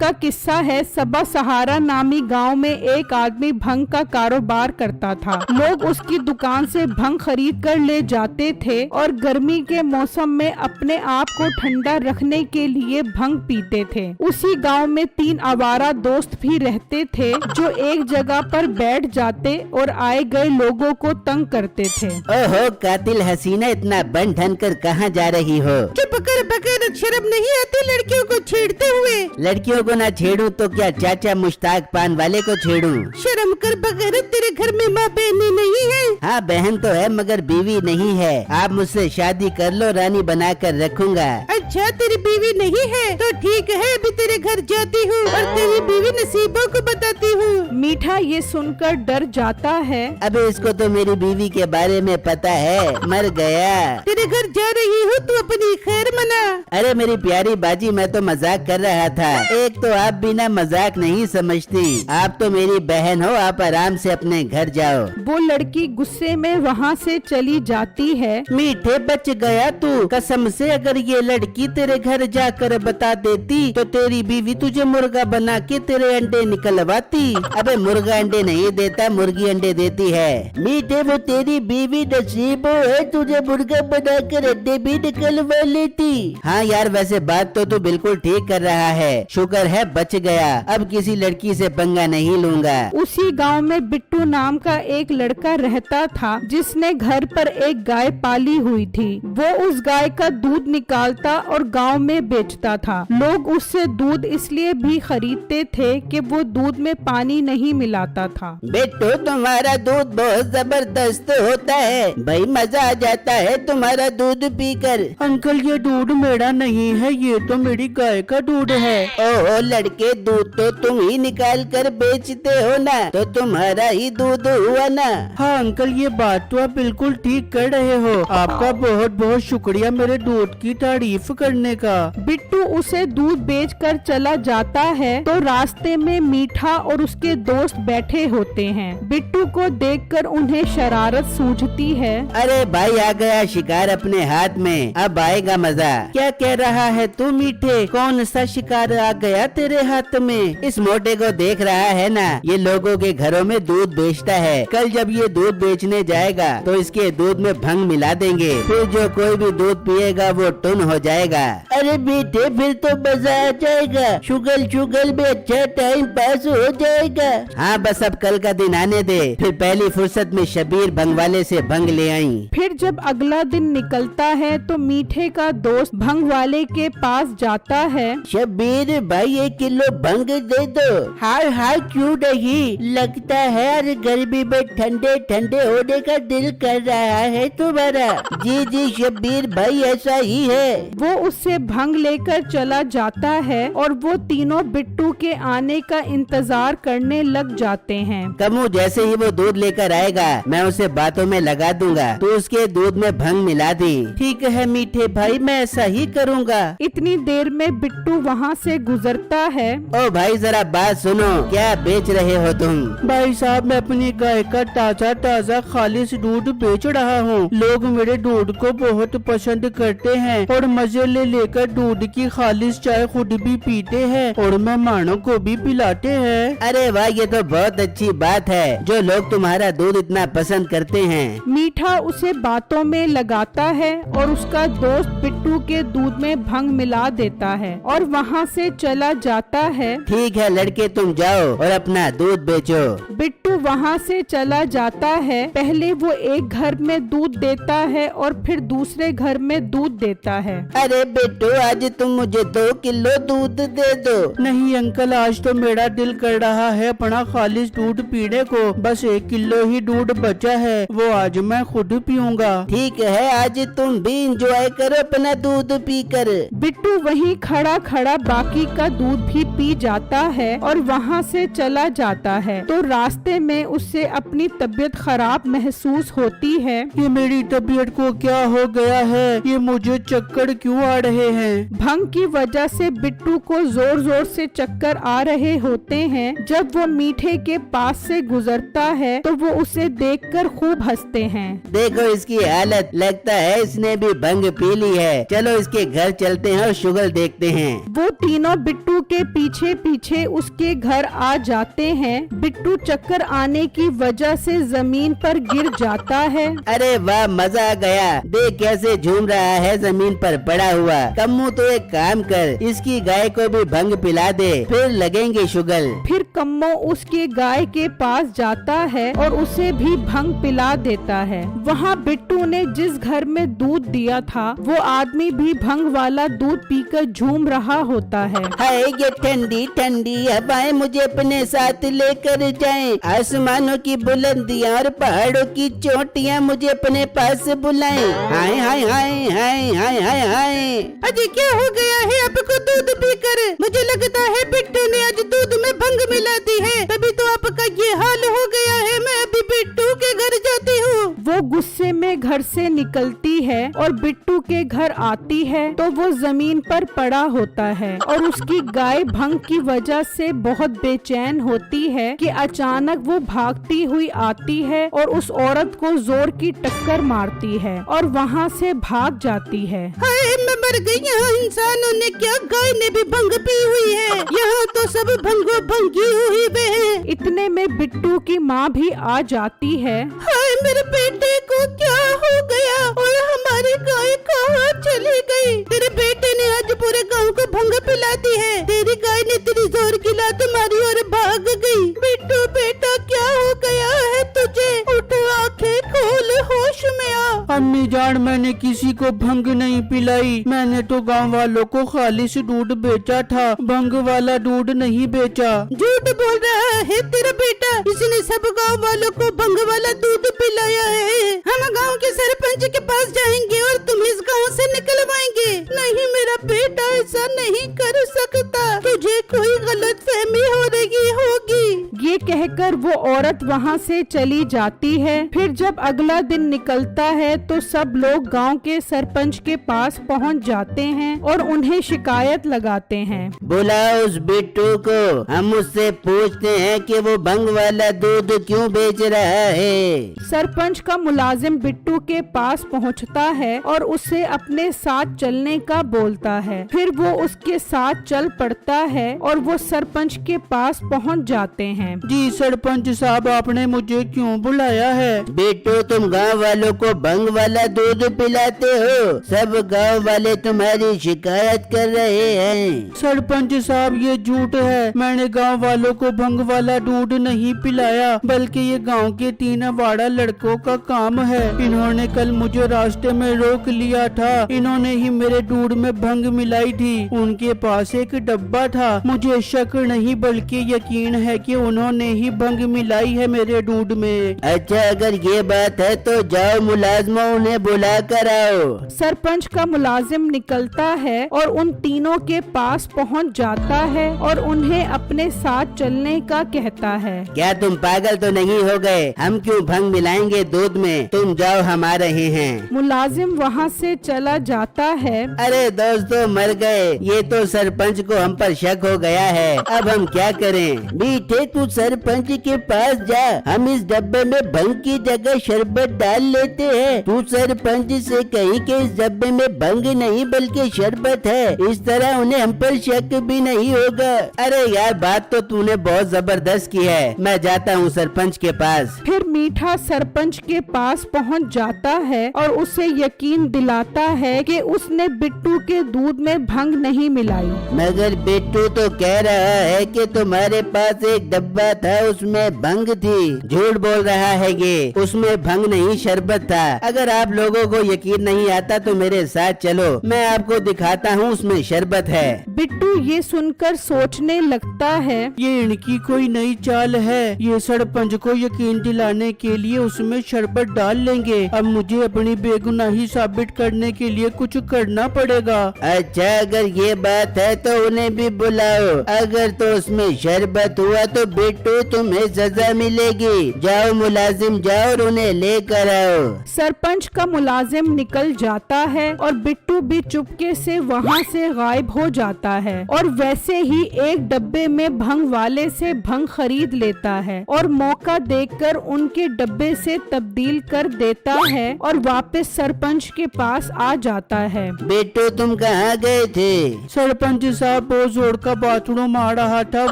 का किस्सा है। सबा सहारा नामी गांव में एक आदमी भंग का कारोबार करता था। लोग उसकी दुकान से भंग खरीद कर ले जाते थे और गर्मी के मौसम में अपने आप को ठंडा रखने के लिए भंग पीते थे। उसी गांव में 3 आवारा दोस्त भी रहते थे जो एक जगह पर बैठ जाते और आए गए लोगों को तंग करते थे। ओहो कातिल हसीना, इतना बन ठन कर कहाँ जा रही हो? चुप कर बकर, शर्म नहीं आती लड़कियों को छेड़ते हुए? लड़कियों को ना छेड़ूं तो क्या चाचा मुश्ताक पान वाले को छेड़ूं? शर्म कर बकर, तेरे घर में माँ बहनें नहीं है? हाँ बहन तो है मगर बीवी नहीं है। आप मुझसे शादी कर लो, रानी बना कर रखूंगा। अच्छा तेरी बीवी नहीं है तो ठीक है, अभी तेरे घर जाती हूँ और तेरी बीवी नसीबों को बताती हूँ। मीठा ये सुनकर डर जाता है। अबे इसको तो मेरी बीवी के बारे में पता है, मर गया। तेरे घर जा रही हूँ, तू अपनी खैर मना। अरे मेरी प्यारी बाजी, मैं तो मजाक कर रहा था। एक तो आप बिना मजाक नहीं समझती, आप तो मेरी बहन हो, आप आराम से अपने घर जाओ। वो लड़की गुस्से में वहाँ से चली जाती है। मीठे बच गया तू, कसम से अगर ये लड़की तेरे घर जाकर बता देती तो तेरी बीवी तुझे मुर्गा बना के तेरे अंडे निकलवाती। अबे मुर्गा अंडे नहीं देता, मुर्गी अंडे देती है। मीठे वो तेरी बीवी नसीबो है, तुझे मुर्गा बना कर अंडे भी निकलवा लेती। हाँ यार वैसे बात तो तू बिल्कुल ठीक कर रहा है, शुक्र है बच गया, अब किसी लड़की से पंगा नहीं लूंगा। उसी गांव में बिट्टू नाम का एक लड़का रहता था जिसने घर पर एक गाय पाली हुई थी। वो उस गाय का दूध निकालता और गांव में बेचता था। लोग उससे दूध इसलिए भी खरीदते थे कि वो दूध में पानी नहीं मिलाता था। बेटो तुम्हारा दूध बहुत जबरदस्त होता है, भाई मजा आ जाता है तुम्हारा दूध पीकर। अंकल ये दूध मेरा नहीं है, ये तो मेरी गाय का दूध है। ओहो लड़के, दूध तो तुम ही निकाल कर बेचते हो ना, तो तुम्हारा ही दूध हुआ ना। हाँ अंकल ये बात तो आप बिल्कुल ठीक कर रहे हो, आपका बहुत बहुत शुक्रिया मेरे दूध की तारीफ करने का। बिट्टू उसे दूध बेचकर चला जाता है तो रास्ते में मीठा और उसके दोस्त बैठे होते हैं। बिट्टू को देखकर उन्हें शरारत सूझती है। अरे भाई आ गया शिकार अपने हाथ में, अब आएगा मजा। क्या कह रहा है तू मीठे, कौन सा शिकार आ गया तेरे हाथ में? इस मोटे को देख रहा है ना, ये लोगों के घरों में दूध बेचता है। कल जब ये दूध बेचने जाएगा तो इसके दूध में भंग मिला देंगे, फिर जो कोई भी दूध पिएगा वो टुन हो जाएगा। अरे बेटे फिर तो मजा आ जाएगा, शुगल शुगल में अच्छा टाइम पास हो जाएगा। हाँ बस अब कल का दिन आने दे, फिर पहली फुर्सत में शबीर भंग वाले से भंग ले आई। फिर जब अगला दिन निकलता है तो मीठे का दोस्त भंग वाले के पास जाता है। शबीर भाई 1 किलो भंग दे दो। हाय हाय क्यों नहीं, लगता है अरे गर्मी में ठंडे ठंडे होने का दिल कर रहा है तुम्हारा। जी जी शबीर भाई ऐसा ही है। वो उससे भंग लेकर चला जाता है और वो तीनों बिट्टू के आने का इंतजार करने लग जाते हैं। कमू जैसे ही वो दूध लेकर आएगा मैं उसे बातों में लगा दूंगा, तो उसके दूध में भंग मिला दी। ठीक है मीठे भाई मैं ऐसा ही करूँगा। इतनी देर में बिट्टू वहाँ से गुजरता है। ओ भाई जरा बात सुनो, क्या बेच रहे हो तुम? भाई साहब मैं अपनी गाय का ताजा ताजा खालिश दूध बेच रहा हूँ। लोग मेरे दूध को बहुत पसंद करते हैं और मजे ले लेकर दूध की खालिश चाय खुद भी पीते हैं और मेहमानों को भी पिलाते हैं। अरे वाह ये तो बहुत अच्छी बात है, जो लोग तुम्हारा दूध इतना पसंद करते हैं। मीठा उसे बातों में लगाता है और उसका दोस्त बिट्टू के दूध में भंग मिला देता है और वहाँ से चला जाता है। ठीक है लड़के तुम जाओ और अपना दूध बेचो। बिट्टू वहाँ से चला जाता है। पहले वो एक घर में दूध देता है और फिर दूसरे घर में दूध देता है। अरे बेटो आज तुम मुझे 2 किलो दूध दे दो। नहीं अंकल आज तो मेरा दिल कर रहा है अपना खालिश दूध पीने को, बस 1 किलो ही दूध बचा है, वो आज मैं खुद पीऊंगा। ठीक है आज तुम भी इंजॉय करो अपना दूध पीकर। बिट्टू वहीं खड़ा खड़ा बाकी का दूध भी पी जाता है और वहाँ से चला जाता है। तो रास्ते में उससे अपनी तबीयत खराब महसूस होती है। ये मेरी तबीयत को क्या हो गया है, ये मुझे चक्कर क्यों आ रहे हैं? भंग की वजह से बिट्टू को जोर जोर से चक्कर आ रहे होते हैं। जब वो मीठे बूढ़े के पास से गुजरता है तो वो उसे देखकर खूब हंसते हैं। देखो इसकी हालत, लगता है इसने भी भंग पी ली है। चलो इसके घर चलते हैं और शुगल देखते हैं। वो तीनों बिट्टू के पीछे पीछे उसके घर आ जाते हैं। बिट्टू चक्कर आने की वजह से जमीन पर गिर जाता है। अरे वाह, मजा आ गया। देख कैसे झूम रहा है जमीन पर पड़ा हुआ। कम्मू तो एक काम कर, इसकी गाय को भी भंग पिला दे, फिर लगेंगे शुगल। फिर कम्मो उसके गाय के पास जाता है और उसे भी भंग पिला देता है। वहाँ बिट्टू ने जिस घर में दूध दिया था वो आदमी भी भंग वाला दूध पीकर झूम रहा होता है। हाय ये ठंडी ठंडी हवाएं मुझे अपने साथ लेकर जाएं। आसमानों की बुलंदियां और पहाड़ों की चोटियां मुझे अपने पास बुलाएं। हाय हाय हाय हाय हाय हाय हाय। अजी क्या हो गया है आपको दूध पीकर? मुझे लगता है बिट्टू ने आज दूध में भंग मिला दी है, तभी तो आपका ये हाल हो गया है। मैं अभी बिट्टू के घर जाती हूँ। वो गुस्से में घर से निकलती है और बिट्टू के घर आती है तो वो जमीन पर पड़ा होता है और उसकी गाय भंग की वजह से बहुत बेचैन होती है कि अचानक वो भागती हुई आती है और उस औरत को जोर की टक्कर मारती है और वहाँ से भाग जाती है। हाय मैं मर गई। यहाँ इंसानों ने क्या, गाय ने भी भंग पी हुई है। यहाँ तो सब भंगो भंगी हुई वे हैं। इतने में बिट्टू की माँ भी आ जाती है। हाय मेरे बेटे को क्या हो गया और हमारी गाय कहाँ चली गई? तेरे बेटे ने आज पूरे गांव को भंग पिला दी है। तेरी गाय ने तेरी जोर की लात मारी और भाग गई। बिट्टू बेटा क्या हो गया है तुझे? उठ, आंखें खोल, होश में आ। अम्मी जान, मैंने किसी को भंग नहीं पिलाई। मैंने तो गांव वालों को खालिश दूध बेचा था, भंग वाला दूध नहीं बेचा। झूठ बोल रहा है तेरा बेटा। इसने सब गांव वालों को भंग वाला दूध पिलाया है। हम गांव के सरपंच के पास जाएंगे और तुम इस गांव से निकलवाएंगे। नहीं मेरा बेटा ऐसा नहीं कर सकता। तुझे कोई गलत फहमी हो रही होगी। ये कहकर वो औरत वहाँ से चली जाती है। फिर जब अगला दिन निकलता है तो सब लोग गांव के सरपंच के पास पहुँच जाते हैं और उन्हें शिकायत लगाते हैं। बुलाओ उस बिट्टू को, हम उससे पूछते हैं कि वो भंग वाला दूध क्यों बेच रहा है। सरपंच का मुलाजिम बिट्टू के पास पहुंचता है और उसे अपने साथ चलने का बोलता है। फिर वो उसके साथ चल पड़ता है और वो सरपंच के पास पहुंच जाते हैं। जी सरपंच साहब, आपने मुझे क्यों बुलाया है? बिट्टू, तुम गांव वालों को भंग वाला दूध पिलाते हो। सब गांव वाले तुम्हारी शिकायत कर रहे हैं। सरपंच साहब ये झूठ है। मैंने गांव वालों को भंग वाला दूध नहीं पिलाया, बल्कि ये गांव के 3 अवारा लड़कों का काम है। इन्होंने कल मुझे रास्ते में रोक लिया था। इन्होंने ही मेरे दूध में भंग मिलाई थी। उनके पास एक डब्बा था। मुझे शक नहीं बल्कि यकीन है कि उन्होंने ही भंग मिलाई है मेरे दूध में। अच्छा, अगर ये बात है तो जाओ मुलाजमा उन्हें बुला कर आओ। सरपंच का मुलाजिम निकलता है और उन तीनों के पास पहुंच जाता है और उन्हें अपने साथ चलने का कहता है। क्या तुम पागल तो नहीं हो गए? हम क्यों भंग मिलाएंगे दूध में? तुम जाओ, हम आ रहे हैं। मुलाजिम वहाँ से चला जाता है। अरे दोस्तों, मर गए। ये तो सरपंच को हम पर शक हो गया है। अब हम क्या करें? मीठे, तू सरपंच के पास जा। हम इस डब्बे में भंग की जगह शरबत डाल लेते हैं। तू सरपंच से कही कि इस डब्बे में भंग नहीं बल्कि शरबत है। इस तरह उन्हें हम पर शक भी नहीं होगा। अरे यार, बात तो तूने बहुत जबरदस्त की है। मैं जाता हूँ सरपंच के पास। फिर मीठा सरपंच के पास पहुंच जाता है और उसे यकीन दिलाता है कि उसने बिट्टू के दूध में भंग नहीं मिलाई। मगर बिट्टू तो कह रहा है कि तुम्हारे पास एक डब्बा था, उसमें भंग थी। झूठ बोल रहा है ये, उसमें भंग नहीं शरबत था। अगर आप लोगों को यकीन नहीं आता तो मेरे साथ चलो, मैं आपको दिखाता हूँ उसमें शरबत है। बिट्टू ये सुनकर सोचने लगता है। ये इनकी कोई नई चाल है। ये सरपंच को यकीन दिलाने के लिए उसमें शरबत डाल लेंगे। अब मुझे अपनी बेगुनाही साबित करने के लिए कुछ करना पड़ेगा। अच्छा, अगर ये बात है तो उन्हें भी बुलाओ। अगर तो उसमें शरबत हुआ तो बिट्टू तुम तुम्हें सजा मिलेगी। जाओ मुलाजिम जाओ और उन्हें लेकर आओ। सरपंच का मुलाजिम निकल जाता है और बिट्टू भी चुपके से वहाँ से गायब हो जाता है और वैसे ही एक डब्बे में भंग वाले से भंग खरीद लेता है और मौका देखकर उनके डब्बे से तब्दील कर देता है और वापस सरपंच के पास आ जाता है। बिट्टू तुम कहाँ गए थे? सरपंच साहब बहुत जोर का बाथरूम आ रहा था,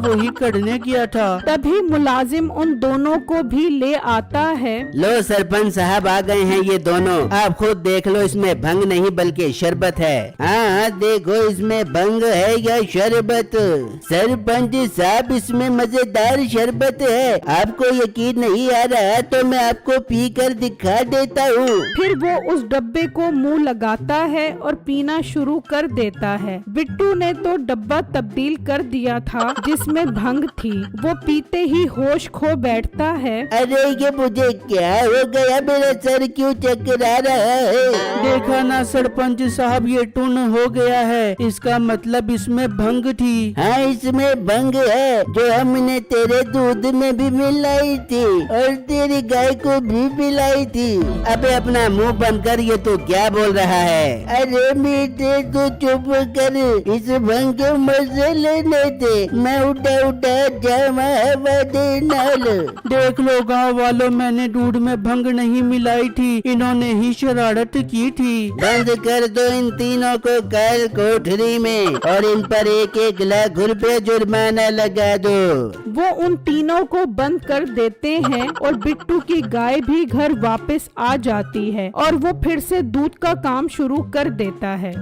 वही करने गया था। तभी मुलाजिम उन दोनों को भी ले आता है। लो सरपंच साहब आ गए हैं ये दोनों, आप खुद देख लो, इसमें भंग नहीं बल्कि शरबत है। हाँ देखो इसमें भंग है या शरबत। सरपंच साहब इसमें मजेदार शरबत है, आपको यकीन नहीं आ रहा तो मैं आपको पी कर दिखा देता हूँ। फिर वो उस डब्बे को मुंह लगाता है और पीना शुरू कर देता है। बिट्टू ने तो डब्बा तब्दील कर दिया था जिसमें भंग थी। वो पीते ही होश खो बैठता है। अरे ये मुझे क्या हो गया, मेरा सर क्यों चकरा रहा है? देखा ना सरपंच साहब, ये टून हो गया है, इसका मतलब इसमें भंग थी। हाँ इसमें भंग है जो हमने तेरे दूध में भी मिलाई थी और तेरी गाय को भी पिलाई थी। अबे अपना मुंह बंद कर, ये तू क्या बोल रहा है? अरे मीठे तू चुप कर, इस भंग के मजे लेने थे, मैं उठा उठा जामा हवा दे नाल। देख लो गाँव वालों, मैंने दूध में भंग नहीं मिलाई थी, इन्होंने ही शरारत की थी। बंद कर दो इन तीनों को कल कोठरी में और इन पर 1-1 लाख रुपए जुर्माना लगा दो। वो उन तीनों को बंद कर देते हैं और बिट्टू की गाय भी घर वापस आ जाती है और वो फिर से दूध का काम शुरू कर देता है।